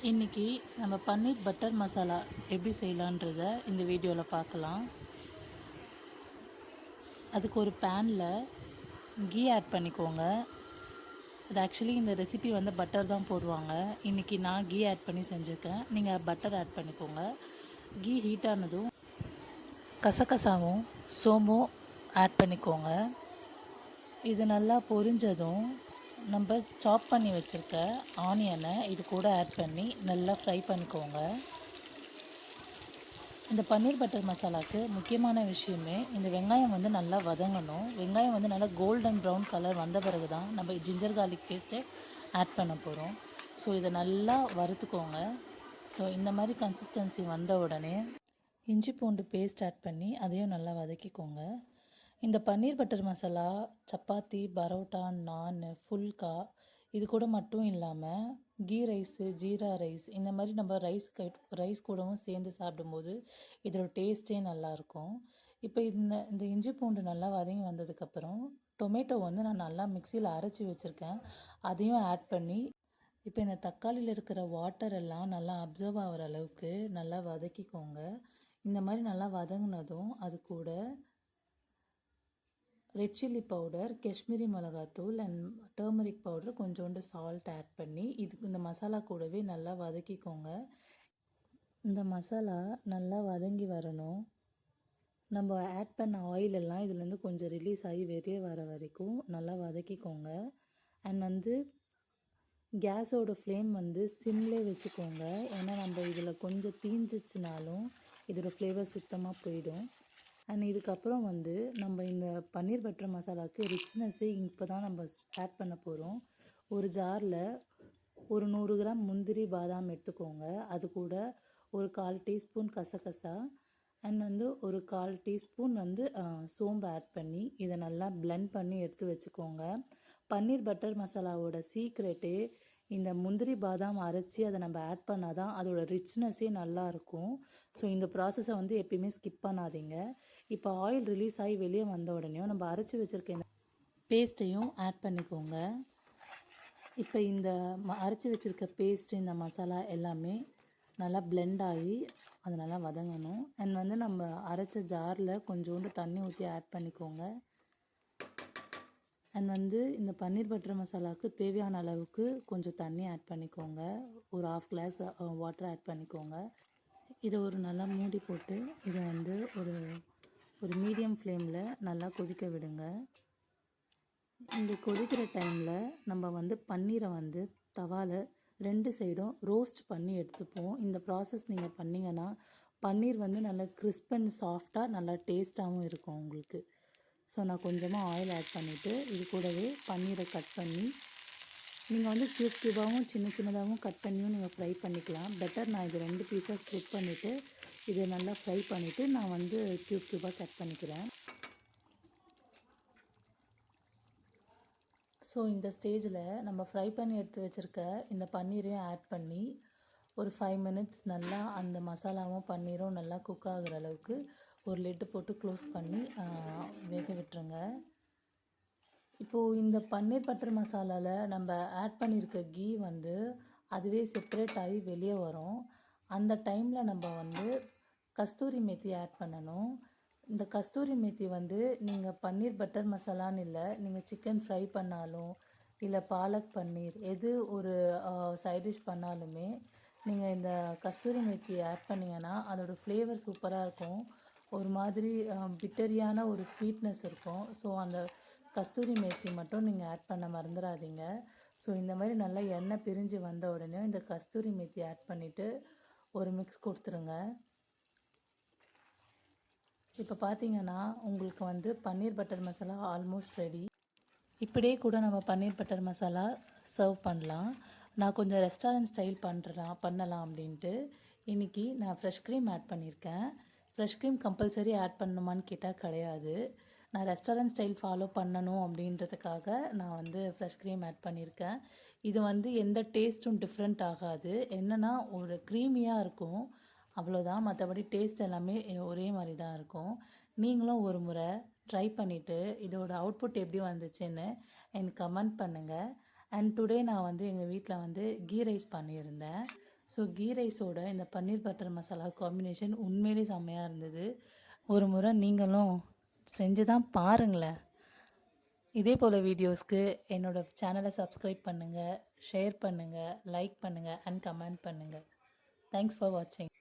இன்றைக்கி நம்ம பன்னீர் பட்டர் மசாலா எப்படி செய்யலான்றத இந்த வீடியோவில் பார்க்கலாம். அதுக்கு ஒரு பேனில் கீ ஆட் பண்ணிக்கோங்க. அது ஆக்சுவலி இந்த ரெசிபி வந்து பட்டர் தான் போடுவாங்க. இன்றைக்கி நான் கீ ஆட் பண்ணி செஞ்சுருக்கேன். நீங்கள் பட்டர் ஆட் பண்ணிக்கோங்க. கீ ஹீட் ஆனதும் கசகசாவும் சோம்பும் ஆட் பண்ணிக்கோங்க. இது நல்லா பொரிஞ்சதும் நம்ம சாப் பண்ணி வச்சுருக்க ஆனியனை இது கூட ஆட் பண்ணி நல்லா ஃப்ரை பண்ணிக்கோங்க. இந்த பன்னீர் பட்டர் மசாலாவுக்கு முக்கியமான விஷயமே இந்த வெங்காயம் வந்து நல்லா வதங்கணும். வெங்காயம் வந்து நல்லா கோல்டன் ப்ரௌன் கலர் வந்த பிறகு தான் நம்ம ஜிஞ்சர் கார்லிக் பேஸ்ட்டை ஆட் பண்ண போகிறோம். ஸோ இதை நல்லா வறுத்துக்கோங்க. ஸோ இந்த மாதிரி கன்சிஸ்டன்சி வந்த உடனே இஞ்சி பூண்டு பேஸ்ட் ஆட் பண்ணி அதையும் நல்லா வதக்கிக்கோங்க. இந்த பன்னீர் பட்டர் மசாலா சப்பாத்தி, பரோட்டா, நான், ஃபுல்கா இது கூட மட்டும் இல்லாமல் கீ ரைஸு, ஜீரா ரைஸ் இந்த மாதிரி நம்ம ரைஸ் கூடவும் சேர்ந்து சாப்பிடும்போது இதோட டேஸ்ட்டே நல்லாயிருக்கும். இப்போ இந்த இஞ்சி பூண்டு நல்லா வதங்கி வந்ததுக்கப்புறம் டொமேட்டோ வந்து நான் நல்லா மிக்சியில் அரைச்சி வச்சுருக்கேன். அதையும் ஆட் பண்ணி இப்போ இந்த தக்காளியில் இருக்கிற வாட்டர் எல்லாம் நல்லா அப்சர்வ் ஆகிற அளவுக்கு நல்லா வதக்கிக்கோங்க. இந்த மாதிரி நல்லா வதங்கினதும் அது கூட ரெட் சில்லி பவுடர், காஷ்மீரி மிளகாத்தூள் அண்ட் டர்மரிக் பவுடர், கொஞ்சோண்டு சால்ட் ஆட் பண்ணி இந்த மசாலா கூடவே நல்லா வதக்கிக்கோங்க. இந்த மசாலா நல்லா வதங்கி வரணும். நம்ம ஆட் பண்ண ஆயில் எல்லாம் இதுலேருந்து கொஞ்சம் ரிலீஸ் ஆகி வெளியே வர வரைக்கும் நல்லா வதக்கிக்கோங்க. அண்ட் கேஸோட ஃப்ளேம் சிம்லே வச்சுக்கோங்க. ஏன்னா நம்ம இதில் கொஞ்சம் தீஞ்சிச்சினாலும் இதோட ஃப்ளேவர் சுத்தமாக போயிடும். அண்ட் இதுக்கப்புறம் நம்ம இந்த பன்னீர் பட்டர் மசாலாவுக்கு ரிச்னஸ்ஸே இப்போ தான் நம்ம ஆட் பண்ண போகிறோம். ஒரு ஜாரில் ஒரு 100 கிராம் முந்திரி பாதாம் எடுத்துக்கோங்க. அது கூட ஒரு 1/4 டீஸ்பூன் கசகசா அண்ட் ஒரு 1/4 டீஸ்பூன் சோம்பு ஆட் பண்ணி இதை நல்லா பிளெண்ட் பண்ணி எடுத்து வச்சுக்கோங்க. பன்னீர் பட்டர் மசாலாவோட சீக்ரெட்டே இந்த முந்திரி பாதாம் அரைச்சி அதை நம்ம ஆட் பண்ணால் தான் அதோட ரிச்னஸ்ஸே நல்லாயிருக்கும். ஸோ இந்த ப்ராசஸை எப்பயுமே ஸ்கிப் பண்ணாதீங்க. இப்போ ஆயில் ரிலீஸ் ஆகி வெளியே வந்த உடனே நம்ம அரைச்சி வச்சுருக்க இந்த பேஸ்ட்டையும் ஆட் பண்ணிக்கோங்க. இப்போ இந்த அரைச்சி வச்சுருக்க பேஸ்ட்டு, இந்த மசாலா எல்லாமே நல்லா பிளெண்ட் ஆகி அது நல்லா வதங்கணும். அண்ட் நம்ம அரைச்ச ஜாரில் கொஞ்சோண்டு தண்ணி ஊற்றி ஆட் பண்ணிக்கோங்க. அண்ட் இந்த பன்னீர் பட்டர் மசாலாவுக்கு தேவையான அளவுக்கு கொஞ்சம் தண்ணி ஆட் பண்ணிக்கோங்க. ஒரு 1/2 கிளாஸ் வாட்டர் ஆட் பண்ணிக்கோங்க. இதை ஒரு நல்லா மூடி போட்டு இதை ஒரு மீடியம் ஃப்ளேமில் நல்லா கொதிக்க விடுங்க. இந்த கொதிக்கிற டைமில் நம்ம பன்னீரை தவாவில் 2 சைடும் ரோஸ்ட் பண்ணி எடுத்துப்போம். இந்த ப்ராசஸ் நீங்கள் பண்ணிங்கன்னா பன்னீர் நல்லா கிறிஸ்ப் அண்ட் சாஃப்டாக நல்லா டேஸ்ட்டாகவும் இருக்கும் உங்களுக்கு. ஸோ நான் கொஞ்சமாக ஆயில் ஆட் பண்ணிவிட்டு இது கூடவே பன்னீரை கட் பண்ணி நீங்கள் க்யூபாகவும் சின்னதாகவும் கட் பண்ணியும் நீங்கள் ஃப்ரை பண்ணிக்கலாம். பெட்டர் நான் இது 2 பீஸாக ஸ்ப்ளிட் பண்ணிவிட்டு இதை நல்லா ஃப்ரை பண்ணிவிட்டு நான் க்யூபாக கட் பண்ணிக்கிறேன். ஸோ இந்த ஸ்டேஜில் நம்ம ஃப்ரை பண்ணி எடுத்து வச்சுருக்க இந்த பன்னீரையும் ஆட் பண்ணி ஒரு 5 மினிட்ஸ் நல்லா அந்த மசாலாவும் பன்னீரும் நல்லா குக் ஆகிற அளவுக்கு ஒரு லிட்டு போட்டு க்ளோஸ் பண்ணி வேக விட்டுருங்க. இப்போது இந்த பன்னீர் பட்டர் மசாலாவில் நம்ம ஆட் பண்ணியிருக்க கீ அதுவே செப்பரேட் ஆகி வெளியே வரும். அந்த டைமில் நம்ம கஸ்தூரி மேத்தி ஆட் பண்ணணும். இந்த கஸ்தூரி மேத்தி நீங்கள் பன்னீர் பட்டர் மசாலான்னு இல்லை, நீங்கள் சிக்கன் ஃப்ரை பண்ணாலும் இல்லை பாலக் பன்னீர் எது ஒரு சைட் டிஷ் பண்ணாலுமே நீங்கள் இந்த கஸ்தூரி மேத்தி ஆட் பண்ணிங்கன்னா அதோடய ஃப்ளேவர் சூப்பராக இருக்கும். ஒரு மாதிரி பிட்டரியான ஒரு ஸ்வீட்னஸ் இருக்கும். ஸோ அந்த கஸ்தூரி மேத்தி மட்டும் நீங்கள் ஆட் பண்ண மறந்துடாதீங்க. ஸோ இந்த மாதிரி நல்லா எண்ணெய் பிரிஞ்சு வந்த உடனே இந்த கஸ்தூரி மேத்தி ஆட் பண்ணிவிட்டு ஒரு மிக்ஸ் கொடுத்துருங்க. இப்போ பார்த்தீங்கன்னா உங்களுக்கு பன்னீர் பட்டர் மசாலா ஆல்மோஸ்ட் ரெடி. இப்படியே கூட நம்ம பன்னீர் பட்டர் மசாலா சர்வ் பண்ணலாம். நான் கொஞ்சம் ரெஸ்டாரண்ட் ஸ்டைல் பண்ணலாம் அப்படின்ட்டு இன்றைக்கி நான் ஃப்ரெஷ் க்ரீம் ஆட் பண்ணியிருக்கேன். ஃப்ரெஷ் க்ரீம் கம்பல்சரி ஆட் பண்ணணுமான்னு கேட்டால் கிடையாது. நான் ரெஸ்டாரண்ட் ஸ்டைல் ஃபாலோ பண்ணணும் அப்படின்றதுக்காக நான் ஃப்ரெஷ் க்ரீம் ஆட் பண்ணியிருக்கேன். இது எந்த டேஸ்ட்டும் டிஃப்ரெண்ட் ஆகாது. என்னென்னா ஒரு க்ரீமியாக இருக்கும், அவ்வளோதான். மற்றபடி டேஸ்ட் எல்லாமே ஒரே மாதிரி தான் இருக்கும். நீங்களும் ஒரு முறை ட்ரை பண்ணிவிட்டு இதோட அவுட்புட் எப்படி வந்துச்சுன்னு எனக்கு கமெண்ட் பண்ணுங்கள். அண்ட் டுடே நான் வந்து எங்கள் வீட்டில் வந்து கீ ரைஸ் பண்ணியிருந்தேன். ஸோ கீ ரைஸோட இந்த பன்னீர் பட்டர் மசாலா காம்பினேஷன் உண்மையிலே செம்மையாக இருந்தது. ஒரு முறை நீங்களும் செஞ்சு தான் பாருங்களேன். இதே போல் வீடியோஸ்க்கு என்னோடய சேனலை சப்ஸ்கிரைப் பண்ணுங்கள், ஷேர் பண்ணுங்கள், லைக் பண்ணுங்கள் அண்ட் கமெண்ட் பண்ணுங்கள். தேங்க்ஸ் ஃபார் வாட்சிங்.